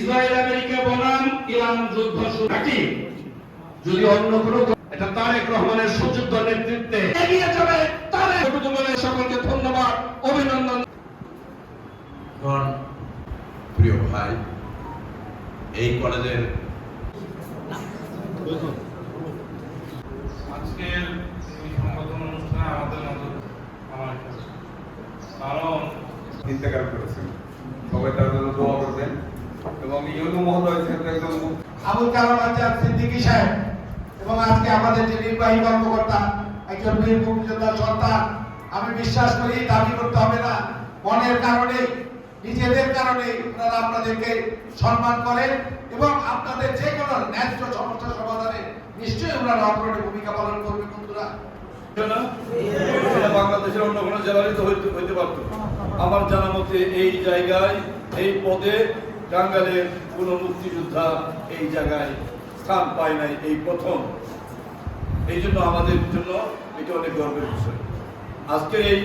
Israel America বনাম Iran যুদ্ধ শুরু নাকি যদি অন্য কোনো এটা তারেক রহমানের সুযোগ্য নেতৃত্বে এগিয়ে যাবে তারেক কুতুবুলের সকলকে ধন্যবাদ অভিনন্দন। প্রিয় ভাই, এই কলেজের আজকের এই সংবর্ধনা অনুষ্ঠানে আমাদের মধ্যে আমার কারণ ইন্তেকাল করেছেন, সবাই তার জন্য দোয়া করবেন এবং ইউনু মহোদয় ছিলেন একজন আবুল কালাম আজাদ সিদ্দিকী সাহেব এবং আজকে আমাদের যে নির্বাহী কর্মকর্তা একজন বীর মুক্তিযোদ্ধার সন্তান। আমি বিশ্বাস করি দাবি করতে হবে না, মনের কারণে নিজেদের কারণে ওনারা আপনাদেরকে সম্মান করেন এবং আপনাদের যে কোনো ন্যায্য সমস্যা সমাধানে নিশ্চয়ই ওনারা অগ্রণী ভূমিকা পালন করবে। বন্ধুরা, বাংলাদেশের অন্য কোনো জেলারই তো হইতে পারত। আমার জানা মতে এই জায়গায় এই পদে টাঙ্গাইলের কোন মুক্তিযোদ্ধা এই জায়গায় স্থান পায় নাই, এই প্রথম। এই জন্য আমাদের জন্য এটা অনেক গর্বের বিষয়। আজকের এই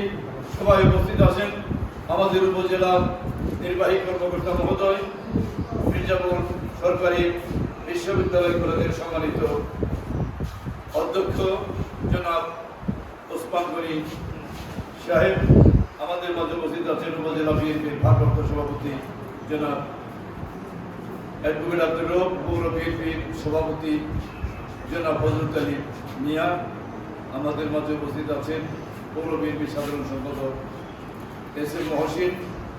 সভায় উপস্থিত আছেন আমাদের উপজেলার নির্বাহী কর্মকর্তা মহোদয়, মির্জাপুর সরকারি বিশ্ববিদ্যালয় কলেজের সম্মানিত অধ্যক্ষ জনাব ওসমান গনি সাহেব, আমাদের মাঝে উপস্থিত আছেন উপজেলা বিএনপির ভারপ্রাপ্ত সভাপতি জনাব অ্যাডভোকেট আব্দুর রব, পৌর বিএনপির সভাপতি জনাব ফজলুল আলী মিয়া, আমাদের মাঝে উপস্থিত আছেন পৌর বিএনপির সাধারণ সম্পাদক এস এম মহসিন,